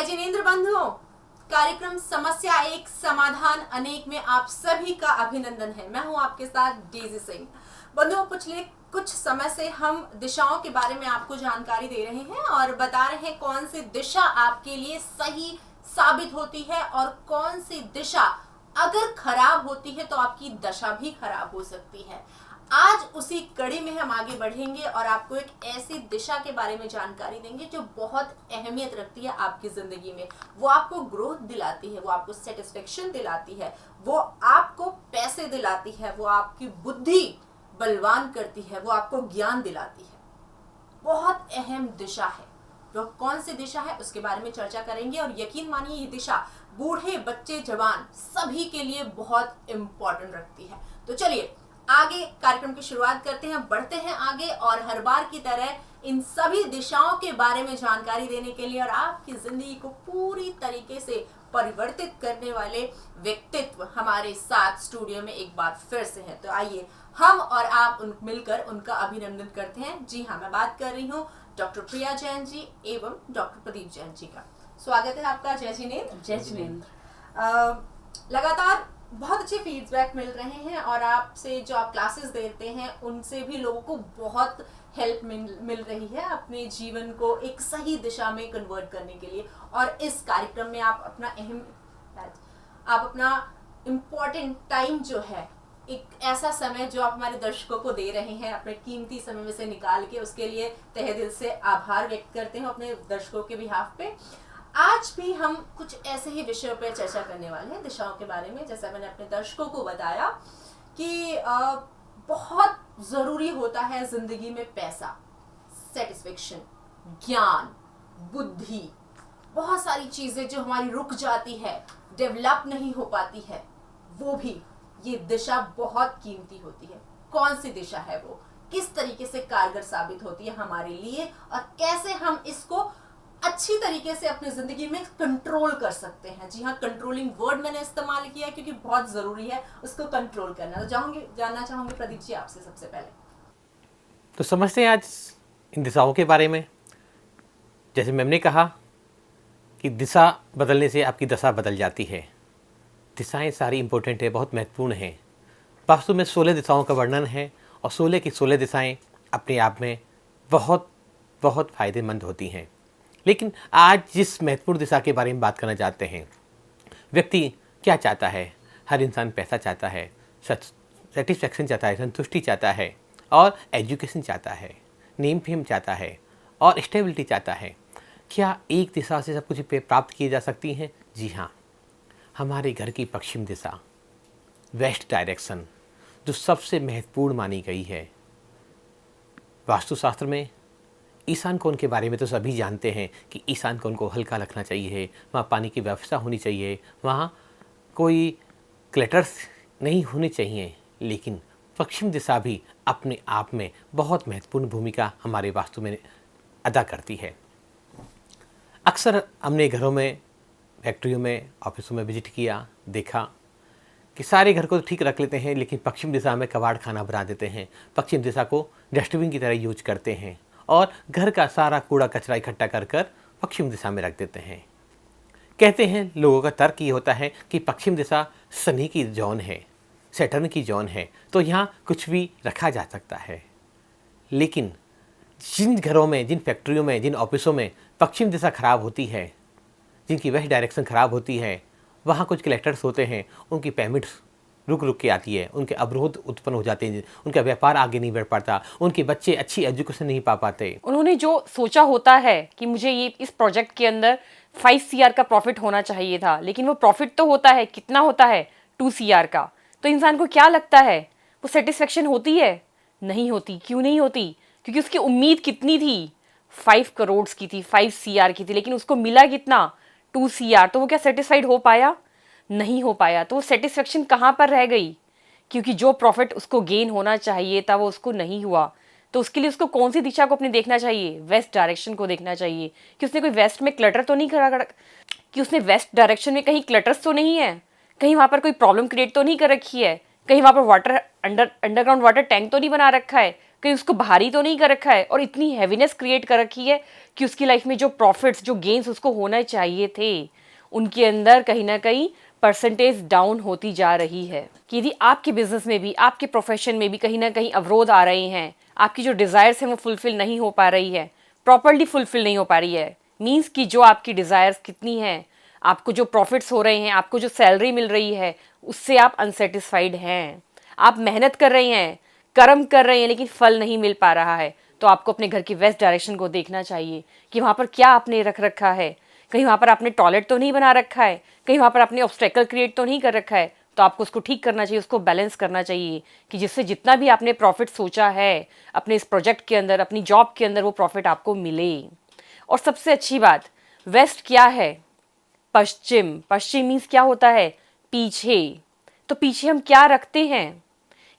जय जिनेंद्र बंधुओं, कार्यक्रम समस्या एक समाधान अनेक में आप सभी का अभिनंदन है। मैं हूं आपके साथ डेजी सिंह। बंधुओं, पिछले कुछ समय से हम दिशाओं के बारे में आपको जानकारी दे रहे हैं और बता रहे हैं कौन सी दिशा आपके लिए सही साबित होती है और कौन सी दिशा अगर खराब होती है तो आपकी दशा भी खराब हो सकती है। आज उसी कड़ी में हम आगे बढ़ेंगे और आपको एक ऐसी दिशा के बारे में जानकारी देंगे जो बहुत अहमियत रखती है आपकी जिंदगी में। वो आपको ग्रोथ दिलाती है, वो आपको सेटिस्फेक्शन दिलाती है, वो आपको पैसे दिलाती है, वो आपकी बुद्धि बलवान करती है, वो आपको ज्ञान दिलाती है। बहुत अहम दिशा है। वो कौन सी दिशा है उसके बारे में चर्चा करेंगे और यकीन मानिए ये दिशा बूढ़े बच्चे जवान सभी के लिए बहुत इंपॉर्टेंट रखती है। तो चलिए आगे कार्यक्रम की शुरुआत करते हैं, बढ़ते हैं आगे और हर बार की तरह इन सभी दिशाओं के बारे में जानकारी देने के लिए और आपकी जिंदगी को पूरी तरीके से परिवर्तित करने वाले व्यक्तित्व हमारे साथ स्टूडियो में एक बार फिर से हैं। तो आइए हम और आप मिलकर उनका अभिनंदन करते हैं। जी हाँ, मैं बात कर रही हूँ डॉक्टर प्रिया जैन जी एवं डॉक्टर प्रदीप जैन जी का। स्वागत है आपका। जय जिनेंद्र। जय जिनेंद्र। लगातार बहुत अच्छे फीडबैक मिल रहे हैं और आपसे जो आप क्लासेस देते हैं उनसे भी लोगों को बहुत हेल्प मिल रही है अपने जीवन को एक सही दिशा में कन्वर्ट करने के लिए। और इस कार्यक्रम में आप अपना इम्पोर्टेंट टाइम जो है, एक ऐसा समय जो आप हमारे दर्शकों को दे रहे हैं अपने कीमती समय में से निकाल के, उसके लिए तहे दिल से आभार व्यक्त करते हैं अपने दर्शकों के बिहाफ पे। आज भी हम कुछ ऐसे ही विषयों पर चर्चा करने वाले हैं, दिशाओं के बारे में। जैसा मैंने अपने दर्शकों को बताया कि बहुत जरूरी होता है जिंदगी में पैसा, सेटिस्फेक्शन, ज्ञान, बुद्धि, बहुत सारी चीजें जो हमारी रुक जाती है, डेवलप नहीं हो पाती है, वो भी ये दिशा बहुत कीमती होती है। कौन सी दिशा है वो, किस तरीके से कारगर साबित होती है हमारे लिए और कैसे हम इसको अच्छी तरीके से अपनी जिंदगी में कंट्रोल कर सकते हैं। जी हाँ, कंट्रोलिंग वर्ड मैंने इस्तेमाल किया है क्योंकि बहुत जरूरी है उसको कंट्रोल करना। तो जानना चाहूंगी प्रदीप जी आपसे सबसे पहले। तो समझते हैं आज इन दिशाओं के बारे में। जैसे मैम ने कहा कि दिशा बदलने से आपकी दशा बदल जाती है। दिशाएं सारी इंपॉर्टेंट है, बहुत महत्वपूर्ण है। वास्तव में 16 दिशाओं का वर्णन है और 16 की 16 दिशाएं अपने आप में बहुत बहुत फायदेमंद होती हैं। लेकिन आज जिस महत्वपूर्ण दिशा के बारे में बात करना चाहते हैं, व्यक्ति क्या चाहता है? हर इंसान पैसा चाहता है, सेटिस्फैक्शन चाहता है, संतुष्टि चाहता है और एजुकेशन चाहता है, नेम फेम चाहता है और स्टेबिलिटी चाहता है। क्या एक दिशा से सब कुछ प्राप्त किए जा सकती हैं? जी हाँ, हमारे घर की पश्चिम दिशा, वेस्ट डायरेक्शन, जो सबसे महत्वपूर्ण मानी गई है। वास्तुशास्त्र में ईशान कोण के बारे में तो सभी जानते हैं कि ईशान कोण को हल्का रखना चाहिए, वहाँ पानी की व्यवस्था होनी चाहिए, वहाँ कोई क्लटर्स नहीं होने चाहिए। लेकिन पश्चिम दिशा भी अपने आप में बहुत महत्वपूर्ण भूमिका हमारे वास्तु में अदा करती है। अक्सर हमने घरों में, फैक्ट्रियों में, ऑफिसों में विजिट किया, देखा कि सारे घर को तो ठीक रख लेते हैं लेकिन पश्चिम दिशा में कबाड़ खाना बना देते हैं। पश्चिम दिशा को डस्टबिन की तरह यूज करते हैं और घर का सारा कूड़ा कचरा इकट्ठा कर कर पश्चिम दिशा में रख देते हैं। कहते हैं, लोगों का तर्क ये होता है कि पश्चिम दिशा शनि की जोन है, सैटर्न की जोन है, तो यहाँ कुछ भी रखा जा सकता है। लेकिन जिन घरों में, जिन फैक्ट्रियों में, जिन ऑफिसों में पश्चिम दिशा खराब होती है, जिनकी वेस्ट डायरेक्शन खराब होती है, वहाँ कुछ कलेक्टर्स होते हैं, उनकी पेमेंट्स रुक रुक के आती है, उनके अवरोध उत्पन्न हो जाते हैं, उनका व्यापार आगे नहीं बढ़ पाता, उनके बच्चे अच्छी एजुकेशन नहीं पा पाते। उन्होंने जो सोचा होता है कि मुझे ये इस प्रोजेक्ट के अंदर 5 CR का प्रॉफिट होना चाहिए था, लेकिन वो प्रॉफिट तो होता है, कितना होता है? 2 CR का। तो इंसान को क्या लगता है, वो सेटिस्फेक्शन होती है? नहीं होती। क्यों नहीं होती? क्योंकि उसकी उम्मीद कितनी थी? 5 करोड़ की थी, 5 CR की थी, लेकिन उसको मिला कितना? 2 CR। तो वो क्या सेटिस्फाइड हो पाया? नहीं हो पाया। तो वो सेटिस्फेक्शन कहाँ पर रह गई? क्योंकि जो प्रॉफिट उसको गेन होना चाहिए था वो उसको नहीं हुआ। तो उसके लिए उसको कौन सी दिशा को अपने देखना चाहिए? वेस्ट डायरेक्शन को देखना चाहिए कि उसने कोई वेस्ट में क्लटर तो नहीं करा, कि उसने वेस्ट डायरेक्शन में कहीं क्लटर्स तो नहीं है, कहीं वहाँ पर कोई प्रॉब्लम क्रिएट तो नहीं कर रखी है, कहीं वहाँ पर वाटर अंडरग्राउंड वाटर टैंक तो नहीं बना रखा है, कहीं उसको भारी तो नहीं कर रखा है और इतनी हैवीनेस क्रिएट कर रखी है कि उसकी लाइफ में जो प्रॉफिट्स, जो गेन्स उसको होना चाहिए थे, उनके अंदर कहीं ना कहीं परसेंटेज डाउन होती जा रही है। कि यदि आपके बिजनेस में भी, आपके प्रोफेशन में भी कहीं ना कहीं अवरोध आ रहे हैं, आपकी जो डिज़ायर्स हैं वो फुलफिल नहीं हो पा रही है, प्रॉपरली फुलफिल नहीं हो पा रही है, मीन्स कि जो आपकी डिज़ायर्स कितनी हैं, आपको जो प्रॉफिट्स हो रहे हैं, आपको जो सैलरी मिल रही है, उससे आप अनसेटिस्फाइड हैं, आप मेहनत कर रहे हैं, कर्म कर रहे हैं, लेकिन फल नहीं मिल पा रहा है, तो आपको अपने घर की वेस्ट डायरेक्शन को देखना चाहिए कि वहाँ पर क्या आपने रख रखा है। कहीं वहाँ पर आपने टॉयलेट तो नहीं बना रखा है, कहीं वहाँ पर आपने ऑब्स्टेकल क्रिएट तो नहीं कर रखा है, तो आपको उसको ठीक करना चाहिए, उसको बैलेंस करना चाहिए कि जिससे जितना भी आपने प्रॉफिट सोचा है अपने इस प्रोजेक्ट के अंदर, अपनी जॉब के अंदर, वो प्रॉफिट आपको मिले। और सबसे अच्छी बात, वेस्ट क्या है? पश्चिम। पश्चिम मीन्स क्या होता है? पीछे। तो पीछे हम क्या रखते हैं?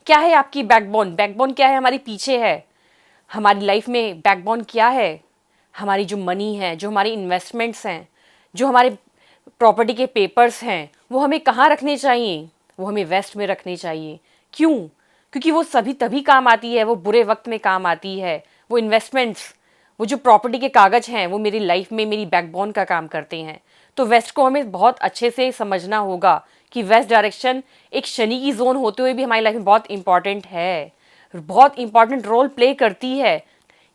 क्या है आपकी बैकबोन? बैकबोन क्या है? हमारी पीछे है। हमारी लाइफ में बैकबोन क्या है? हमारी जो मनी है, जो हमारी इन्वेस्टमेंट्स हैं, जो हमारे प्रॉपर्टी के पेपर्स हैं, वो हमें कहाँ रखने चाहिए? वो हमें वेस्ट में रखने चाहिए। क्यों? क्योंकि वो सभी तभी काम आती है, वो बुरे वक्त में काम आती है। वो इन्वेस्टमेंट्स, वो जो प्रॉपर्टी के कागज़ हैं, वो मेरी लाइफ में मेरी बैकबोन का काम करते हैं। तो वेस्ट को हमें बहुत अच्छे से समझना होगा कि वेस्ट डायरेक्शन एक शनि की जोन होते हुए भी हमारी लाइफ में बहुत इंपॉर्टेंट है, बहुत इंपॉर्टेंट रोल प्ले करती है।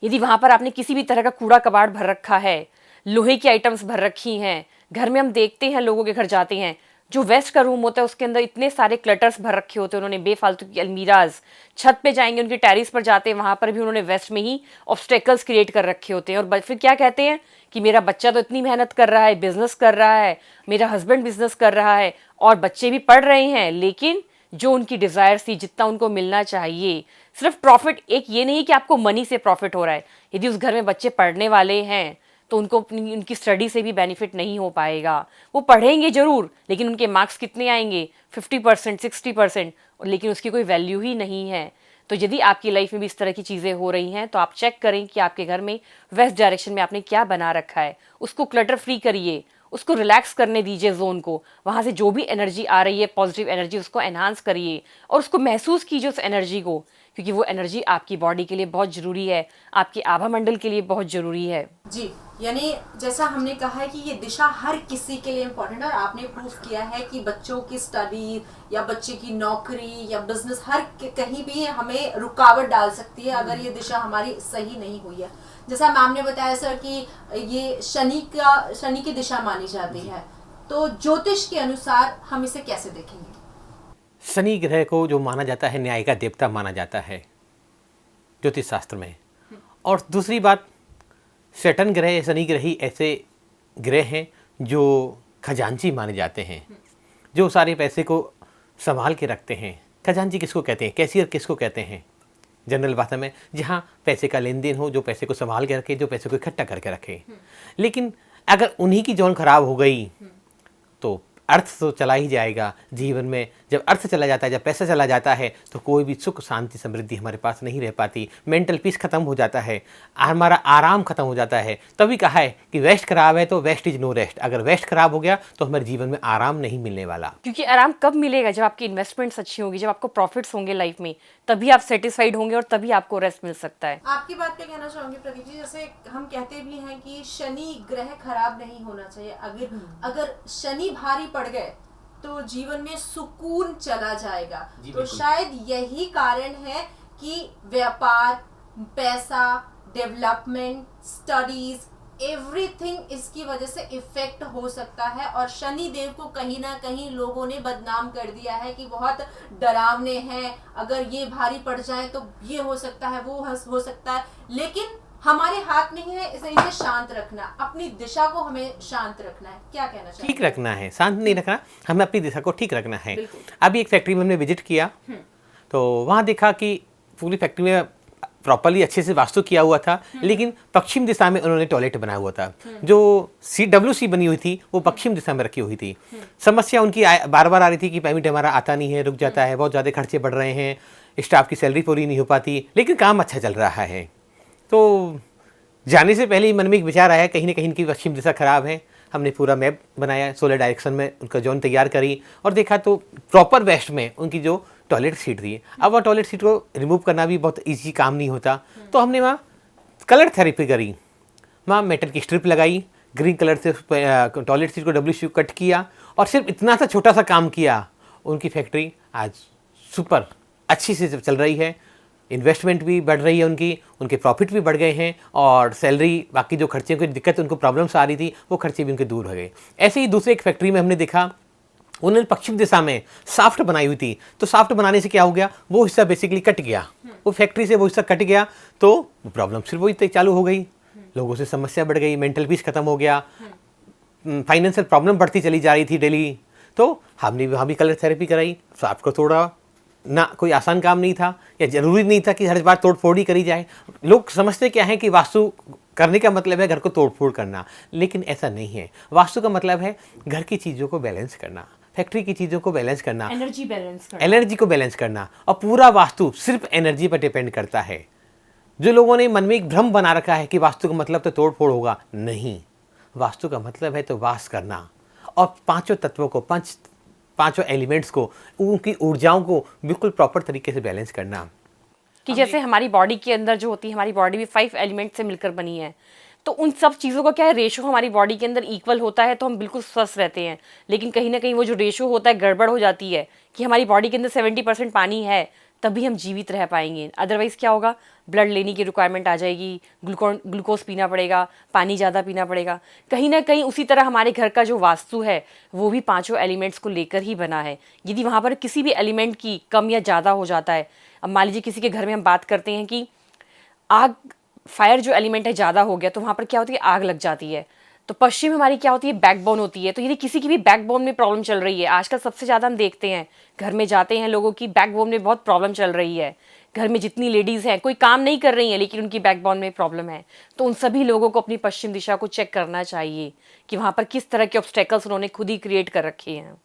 यदि वहाँ पर आपने किसी भी तरह का कूड़ा कबाड़ भर रखा है, लोहे की आइटम्स भर रखी हैं, घर में हम देखते हैं, लोगों के घर जाते हैं, जो वेस्ट का रूम होता है उसके अंदर इतने सारे क्लटर्स भर रखे होते हैं, उन्होंने बेफालतू की अलमीराज, छत पे जाएंगे, उनके टेरिस पर जाते हैं, वहाँ पर भी उन्होंने वेस्ट में ही ऑब्स्टेकल्स क्रिएट कर रखे होते हैं। और फिर क्या कहते हैं कि मेरा बच्चा तो इतनी मेहनत कर रहा है, बिजनेस कर रहा है, मेरा हस्बैंड बिजनेस कर रहा है और बच्चे भी पढ़ रहे हैं, लेकिन जो उनकी डिज़ायर थी, जितना उनको मिलना चाहिए, सिर्फ प्रॉफिट, एक ये नहीं कि आपको मनी से प्रॉफिट हो रहा है। यदि उस घर में बच्चे पढ़ने वाले हैं तो उनको उनकी स्टडी से भी बेनिफिट नहीं हो पाएगा। वो पढ़ेंगे ज़रूर, लेकिन उनके मार्क्स कितने आएंगे? 50%, 60%, लेकिन उसकी कोई वैल्यू ही नहीं है। तो यदि आपकी लाइफ में भी इस तरह की चीज़ें हो रही हैं तो आप चेक करें कि आपके घर में वेस्ट डायरेक्शन में आपने क्या बना रखा है। उसको क्लटर फ्री करिए, उसको रिलैक्स करने दीजिए जोन को, वहाँ से जो भी एनर्जी आ रही है, पॉजिटिव एनर्जी, उसको एनहांस करिए और उसको महसूस कीजिए उस एनर्जी को, क्योंकि वो एनर्जी आपकी बॉडी के लिए बहुत ज़रूरी है, आपके आभा मंडल के लिए बहुत ज़रूरी है। जी, यानी जैसा हमने कहा है कि ये दिशा हर किसी के लिए इम्पोर्टेंट है और आपने प्रूफ किया है कि बच्चों की स्टडी या बच्चे की नौकरी या बिजनेस हर कहीं भी हमें रुकावट डाल सकती है अगर ये दिशा हमारी सही नहीं हुई है। जैसा मैम ने बताया सर कि ये शनि की दिशा मानी जाती है, तो ज्योतिष के अनुसार हम इसे कैसे देखेंगे? शनि ग्रह को जो माना जाता है, न्याय का देवता माना जाता है ज्योतिष शास्त्र में। और दूसरी बात, सैटर्न ग्रह, शनि ग्रह ही ऐसे ग्रह हैं जो खजांची माने जाते हैं, जो सारे पैसे को संभाल के रखते हैं। खजांची किसको कहते हैं? कैशियर किसको कहते हैं जनरल भाषा में? जहाँ पैसे का लेन देन हो, जो पैसे को संभाल के रखे, जो पैसे को इकट्ठा करके रखे। लेकिन अगर उन्हीं की जोन खराब हो गई तो अर्थ तो चला ही जाएगा जीवन में। जब अर्थ चला जाता है, जब पैसा चला जाता है, तो कोई भी सुख शांति समृद्धि हमारे पास नहीं रह पाती। मेंटल पीस खत्म हो जाता है, हमारा आराम खत्म हो जाता है। तभी कहा है कि वेस्ट खराब है तो वेस्ट इज नो रेस्ट। अगर वेस्ट खराब हो गया तो हमारे जीवन में आराम नहीं मिलने वाला। क्योंकि आराम कब मिलेगा? जब आपकी इन्वेस्टमेंट्स अच्छी होगी, जब आपको प्रॉफिट्स होंगे लाइफ में, तभी आप सेटिस्फाइड होंगे और तभी आपको रेस्ट मिल सकता है। आपकी बात पे कहना चाहूंगी प्रदीप जी, जैसे हम कहते भी हैं कि शनि ग्रह खराब नहीं होना चाहिए। अगर शनि भारी पड़ गए तो जीवन में सुकून चला जाएगा। तो शायद यही कारण है कि व्यापार, पैसा, डेवलपमेंट, स्टडीज, एवरीथिंग इसकी वजह से इफेक्ट हो सकता है। और शनि देव को कहीं ना कहीं लोगों ने बदनाम कर दिया है कि बहुत डरावने हैं, अगर ये भारी पड़ जाए तो ये हो सकता है, वो हो सकता है। लेकिन हमारे हाथ में ही है इसे शांत रखना, अपनी दिशा को हमें शांत रखना है। क्या कहना चाहिए? ठीक रखना है, शांत नहीं रखना, हमें अपनी दिशा को ठीक रखना है। अभी एक फैक्ट्री में हमने विजिट किया तो वहाँ देखा कि पूरी फैक्ट्री में प्रॉपरली अच्छे से वास्तु किया हुआ था, लेकिन पश्चिम दिशा में उन्होंने टॉयलेट बनाया हुआ था। जो CWC बनी हुई थी वो पश्चिम दिशा में रखी हुई थी। समस्या उनकी बार बार आ रही थी कि पेमेंट हमारा आता नहीं है, रुक जाता है, बहुत ज़्यादा खर्चे बढ़ रहे हैं, स्टाफ की सैलरी पूरी नहीं हो पाती, लेकिन काम अच्छा चल रहा है। तो जाने से पहले ही मन में एक विचार आया, कहीं ना कहीं इनकी पश्चिम दिशा खराब है। हमने पूरा मैप बनाया, 16 डायरेक्शन में उनका जोन तैयार करी और देखा तो प्रॉपर वेस्ट में उनकी जो टॉयलेट सीट थी। अब वह टॉयलेट सीट को रिमूव करना भी बहुत ईजी काम नहीं होता, तो हमने वहाँ कलर थेरेपी करी। वहाँ मेटल की स्ट्रिप लगाई, ग्रीन कलर से टॉयलेट सीट को डब्ल्यू कट किया और सिर्फ इतना सा छोटा सा काम किया। उनकी फैक्ट्री आज सुपर अच्छी से चल रही है, इन्वेस्टमेंट भी बढ़ रही है उनके प्रॉफिट भी बढ़ गए हैं और सैलरी, बाकी जो खर्चे की दिक्कत उनको प्रॉब्लम्स आ रही थी वो खर्चे भी उनके दूर हो गए। ऐसे ही दूसरे एक फैक्ट्री में हमने देखा, उन्होंने पश्चिम दिशा में साफ्ट बनाई हुई थी, तो साफ्ट बनाने से क्या हो गया, वो हिस्सा बेसिकली कट गया, वो फैक्ट्री से वो हिस्सा कट गया, तो वो प्रॉब्लम फिर वही चालू हो गई, लोगों से समस्या बढ़ गई, मेंटल पीस खत्म हो गया, फाइनेंशियल प्रॉब्लम बढ़ती चली जा रही थी डेली। तो हमने वहाँ भी कलर थेरेपी कराई। साफ्ट को थोड़ा ना कोई आसान काम नहीं था, या ज़रूरी नहीं था कि हर बार तोड़ फोड़ ही करी जाए। लोग समझते क्या है कि वास्तु करने का मतलब है घर को तोड़ फोड़ करना, लेकिन ऐसा नहीं है। वास्तु का मतलब है घर की चीज़ों को बैलेंस करना, फैक्ट्री की चीज़ों को बैलेंस करना, एनर्जी बैलेंस करना, एनर्जी को बैलेंस करना। और पूरा वास्तु सिर्फ एनर्जी पर डिपेंड करता है। जो लोगों ने मन में एक भ्रम बना रखा है कि वास्तु का मतलब तो तोड़ फोड़ होगा, नहीं, वास्तु का मतलब है तो वास करना और पांचों तत्वों को, पांचों एलिमेंट्स को, उनकी ऊर्जाओं को बिल्कुल प्रॉपर तरीके से बैलेंस करना। कि जैसे हमारी बॉडी के अंदर जो होती है, हमारी बॉडी भी 5 एलिमेंट से मिलकर बनी है, तो उन सब चीज़ों का क्या है, रेशो हमारी बॉडी के अंदर इक्वल होता है तो हम बिल्कुल स्वस्थ रहते हैं। लेकिन कहीं ना कहीं वो जो रेशो होता है गड़बड़ हो जाती है कि हमारी बॉडी के अंदर 70% पानी है, तभी हम जीवित रह पाएंगे। अदरवाइज़ क्या होगा, ब्लड लेने की रिक्वायरमेंट आ जाएगी, ग्लूकोज पीना पड़ेगा, पानी ज़्यादा पीना पड़ेगा। कहीं ना कहीं उसी तरह हमारे घर का जो वास्तु है वो भी पांचों एलिमेंट्स को लेकर ही बना है। यदि वहाँ पर किसी भी एलिमेंट की कम या ज़्यादा हो जाता है, अब मान लीजिए किसी के घर में हम बात करते हैं कि आग, फायर जो एलिमेंट है ज़्यादा हो गया, तो वहाँ पर क्या होती है, आग लग जाती है। तो पश्चिम हमारी क्या होती है, बैकबोन होती है। तो यदि किसी की भी बैकबोन में प्रॉब्लम चल रही है, आजकल सबसे ज़्यादा हम देखते हैं घर में जाते हैं लोगों की बैकबोन में बहुत प्रॉब्लम चल रही है। घर में जितनी लेडीज़ हैं, कोई काम नहीं कर रही हैं लेकिन उनकी बैकबोन में प्रॉब्लम है, तो उन सभी लोगों को अपनी पश्चिम दिशा को चेक करना चाहिए कि वहाँ पर किस तरह के ऑब्स्टेकल्स उन्होंने खुद ही क्रिएट कर रखे हैं।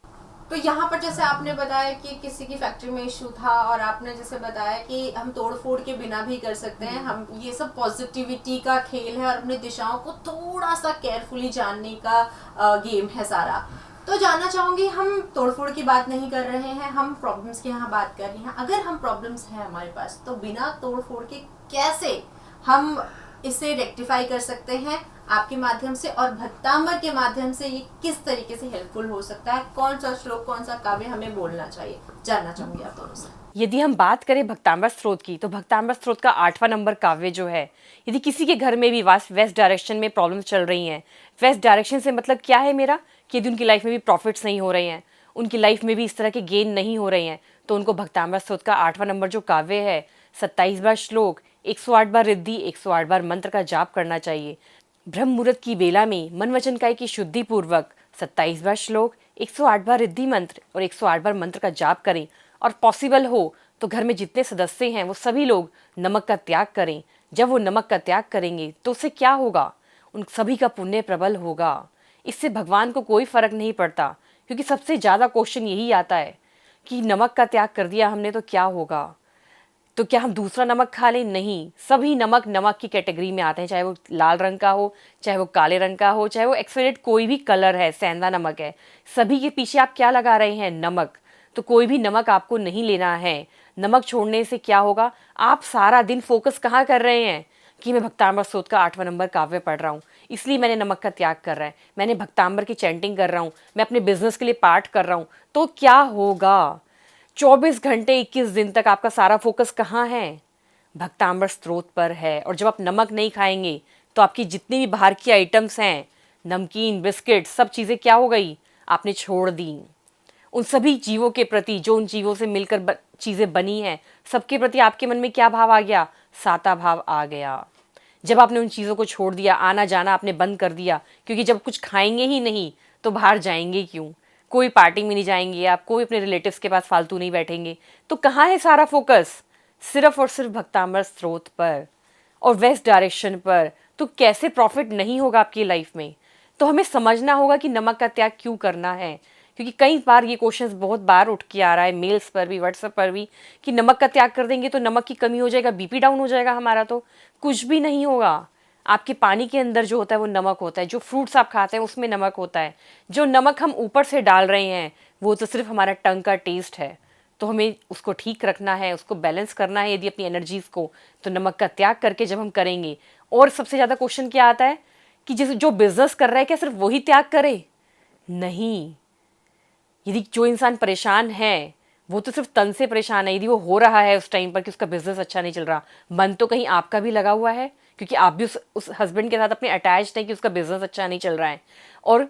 तो यहाँ पर जैसे आपने बताया कि किसी की फैक्ट्री में इशू था, और आपने जैसे बताया कि हम तोड़ फोड़ के बिना भी कर सकते हैं, हम ये सब पॉजिटिविटी का खेल है और अपनी दिशाओं को थोड़ा सा केयरफुली जानने का गेम है सारा। तो जानना चाहूंगी, हम तोड़फोड़ की बात नहीं कर रहे हैं, हम प्रॉब्लम्स की यहाँ बात कर रहे हैं। अगर हम प्रॉब्लम्स हैं हमारे पास, तो बिना तोड़फोड़ के कैसे हम इसे रेक्टिफाई कर सकते हैं आपके माध्यम से, और भक्तांबर के माध्यम से ये किस तरीके से हेल्पफुल हो सकता है? कौन सा श्लोक, कौन सा काव्य हमें बोलना चाहिए, जानना चाहूंगी आप दोनों से। यदि हम बात करें भक्तांबर स्त्रोत की, तो भक्तांबर स्त्रोत का 8वां नंबर काव्य जो है, यदि किसी के घर में भी वेस्ट डायरेक्शन में प्रॉब्लम्स चल रही हैं, वेस्ट डायरेक्शन से मतलब क्या है मेरा, कि यदि उनकी लाइफ में भी प्रॉफिट्स नहीं हो रहे हैं, उनकी लाइफ में भी इस तरह के गेन नहीं हो रहे हैं, तो उनको भक्तांबर स्त्रोत का 8वां नंबर जो काव्य है, 27 बार श्लोक, 108 बार रिद्धि, 108 बार मंत्र का जाप करना चाहिए। ब्रह्म मुहूर्त की बेला में मन वचन काय की शुद्धि पूर्वक 27 बार श्लोक, 108 बार रिद्धि मंत्र और 108 बार मंत्र का जाप करें। और पॉसिबल हो तो घर में जितने सदस्य हैं वो सभी लोग नमक का त्याग करें। जब वो नमक का त्याग करेंगे तो उससे क्या होगा, उन सभी का पुण्य प्रबल होगा। इससे भगवान को कोई फर्क नहीं पड़ता, क्योंकि सबसे ज़्यादा क्वेश्चन यही आता है कि नमक का त्याग कर दिया हमने तो क्या होगा, तो क्या हम दूसरा नमक खा लें? नहीं, सभी नमक नमक की कैटेगरी में आते हैं, चाहे वो लाल रंग का हो, चाहे वो काले रंग का हो, चाहे वो एक्सपेक्टेड कोई भी कलर है, सेंधा नमक है, सभी के पीछे आप क्या लगा रहे हैं, नमक। तो कोई भी नमक आपको नहीं लेना है। नमक छोड़ने से क्या होगा, आप सारा दिन फोकस कहाँ कर रहे हैं कि मैं भक्तांबर स्त्रोत का 8वां नंबर काव्य पढ़ रहा हूँ, इसलिए मैंने नमक का त्याग कर रहा है, मैंने भक्तांबर की चैंटिंग कर रहा हूँ, मैं अपने बिजनेस के लिए पाठ कर रहा हूँ, तो क्या होगा, 24 घंटे 21 दिन तक आपका सारा फोकस कहाँ है, भक्तांबर स्त्रोत पर है। और जब आप नमक नहीं खाएंगे तो आपकी जितनी भी बाहर की आइटम्स हैं, नमकीन, बिस्किट, सब चीज़ें क्या हो गई, आपने छोड़ दी। उन सभी जीवों के प्रति, जो उन जीवों से मिलकर चीज़ें बनी हैं, सबके प्रति आपके मन में क्या भाव आ गया, साता भाव आ गया। जब आपने उन चीज़ों को छोड़ दिया, आना जाना आपने बंद कर दिया, क्योंकि जब कुछ खाएंगे ही नहीं तो बाहर जाएंगे क्यों, कोई पार्टी में नहीं जाएंगे आप, कोई अपने रिलेटिव्स के पास फालतू नहीं बैठेंगे, तो कहाँ है सारा फोकस, सिर्फ और सिर्फ भक्तांबर स्त्रोत पर और वेस्ट डायरेक्शन पर। तो कैसे प्रॉफिट नहीं होगा आपकी लाइफ में। तो हमें समझना होगा कि नमक का त्याग क्यों करना है, क्योंकि कई बार ये क्वेश्चंस बहुत बार उठ के आ रहा है, मेल्स पर भी, व्हाट्सएप पर भी, कि नमक का त्याग कर देंगे तो नमक की कमी हो जाएगा, बीपी डाउन हो जाएगा हमारा। तो कुछ भी नहीं होगा। आपके पानी के अंदर जो होता है वो नमक होता है, जो फ्रूट्स आप खाते हैं उसमें नमक होता है, जो नमक हम ऊपर से डाल रहे हैं वो तो सिर्फ हमारा टंग का टेस्ट है। तो हमें उसको ठीक रखना है, उसको बैलेंस करना है यदि अपनी एनर्जीज़ को, तो नमक का त्याग करके जब हम करेंगे। और सबसे ज़्यादा क्वेश्चन क्या आता है कि जैसे जो बिजनेस कर रहा है क्या सिर्फ वही त्याग करे? नहीं, यदि जो इंसान परेशान है वो तो सिर्फ तन से परेशान है, यदि वो हो रहा है उस टाइम पर कि उसका बिजनेस अच्छा नहीं चल रहा, मन तो कहीं आपका भी लगा हुआ है, क्योंकि आप भी उस हस्बैंड के साथ अपने अटैच हैं कि उसका बिजनेस अच्छा नहीं चल रहा है। और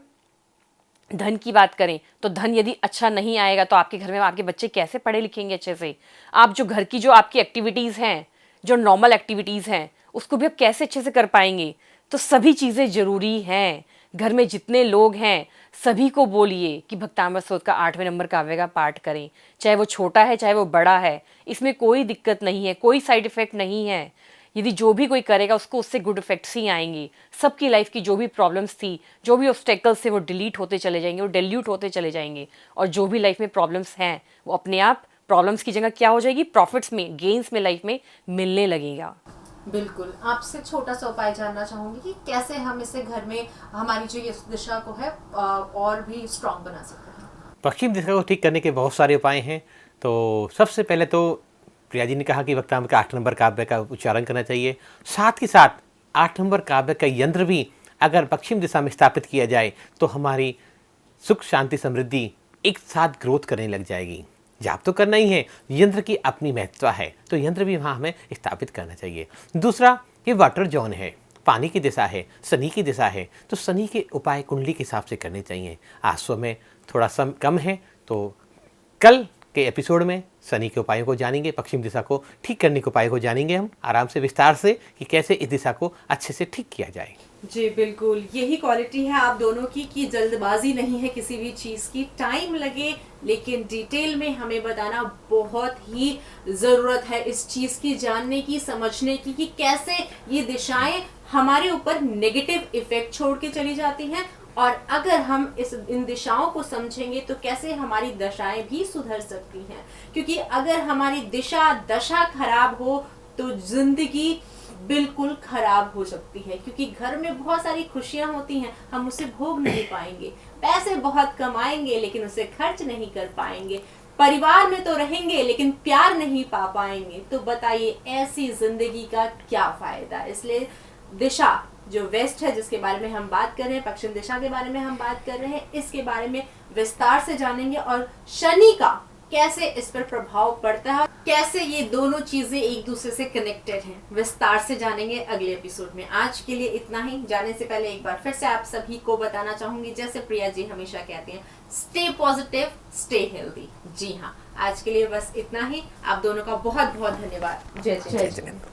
धन की बात करें तो धन यदि अच्छा नहीं आएगा तो आपके घर में आपके बच्चे कैसे पढ़े लिखेंगे अच्छे से? आप जो घर की जो आपकी एक्टिविटीज़ हैं, जो नॉर्मल एक्टिविटीज़ हैं, उसको भी आप कैसे अच्छे से कर पाएंगे? तो सभी चीज़ें ज़रूरी हैं। घर में जितने लोग हैं सभी को बोलिए कि भक्तामृत स्तोत्र का 8वें नंबर काव्य का पाठ करें, चाहे वो छोटा है चाहे वो बड़ा है, इसमें कोई दिक्कत नहीं है, कोई साइड इफ़ेक्ट नहीं है। यदि जो भी कोई करेगा उसको उससे गुड इफेक्ट्स ही आएंगे। सबकी लाइफ की जो भी प्रॉब्लम्स थी, जो भी ऑब्स्टेकल्स थे, वो डिलीट होते चले जाएंगे, वो डिल्यूट होते चले जाएंगे। और जो भी लाइफ में प्रॉब्लम्स हैं वो अपने आप प्रॉब्लम्स की जगह क्या हो जाएगी, प्रॉफिट्स में, गेन्स में लाइफ में मिलने लगेगा। बिल्कुल। आपसे छोटा सा उपाय जानना चाहूंगी कि कैसे हम इसे घर में हमारी जो ये दिशा को है और भी स्ट्रांग बना सकते हैं। पश्चिम दिशा को ठीक करने के बहुत सारे उपाय हैं। तो सबसे पहले तो प्रिया जी ने कहा कि वक्तामृत का 8 नंबर काव्य का उच्चारण करना चाहिए। साथ ही साथ 8 नंबर काव्य का यंत्र भी अगर पश्चिम दिशा में स्थापित किया जाए तो हमारी सुख शांति समृद्धि एक साथ ग्रोथ करने लग जाएगी। जाप तो करना ही है, यंत्र की अपनी महत्व है, तो यंत्र भी वहाँ हमें स्थापित करना चाहिए। दूसरा, ये वाटर जोन है, पानी की दिशा है, शनि की दिशा है, तो शनि के उपाय कुंडली के हिसाब से करने चाहिए। आज समय थोड़ा कम है, तो कल के एपिसोड में शनि के उपायों को जानेंगे, पश्चिम दिशा को ठीक करने के उपायों को जानेंगे हम आराम से विस्तार से कि कैसे इस दिशा को अच्छे से ठीक किया जाए। जी बिल्कुल, यही क्वालिटी है आप दोनों की कि जल्दबाजी नहीं है किसी भी चीज़ की। टाइम लगे लेकिन डिटेल में हमें बताना बहुत ही ज़रूरत है इस चीज़ की, जानने की, समझने की कि कैसे ये दिशाएं हमारे ऊपर नेगेटिव इफेक्ट छोड़ के चली जाती हैं, और अगर हम इन दिशाओं को समझेंगे तो कैसे हमारी दशाएं भी सुधर सकती हैं। क्योंकि अगर हमारी दशा खराब हो तो जिंदगी बिल्कुल खराब हो सकती है, क्योंकि घर में बहुत सारी खुशियां होती हैं, हम उसे भोग नहीं पाएंगे, पैसे बहुत कमाएंगे लेकिन उसे खर्च नहीं कर पाएंगे, परिवार में तो रहेंगे लेकिन प्यार नहीं पा पाएंगे। तो बताइए ऐसी जिंदगी का क्या फायदा। इसलिए दिशा जो वेस्ट है जिसके बारे में हम बात कर रहे हैं, पश्चिम दिशा के बारे में हम बात कर रहे हैं, इसके बारे में विस्तार से जानेंगे, और शनि का कैसे इस पर प्रभाव पड़ता है, कैसे ये दोनों चीजें एक दूसरे से कनेक्टेड हैं, विस्तार से जानेंगे अगले एपिसोड में। आज के लिए इतना ही। जाने से पहले एक बार फिर से आप सभी को बताना चाहूंगी, जैसे प्रिया जी हमेशा कहती हैं, स्टे पॉजिटिव, स्टे हेल्दी। जी हाँ, आज के लिए बस इतना ही। आप दोनों का बहुत बहुत धन्यवाद। जय जय।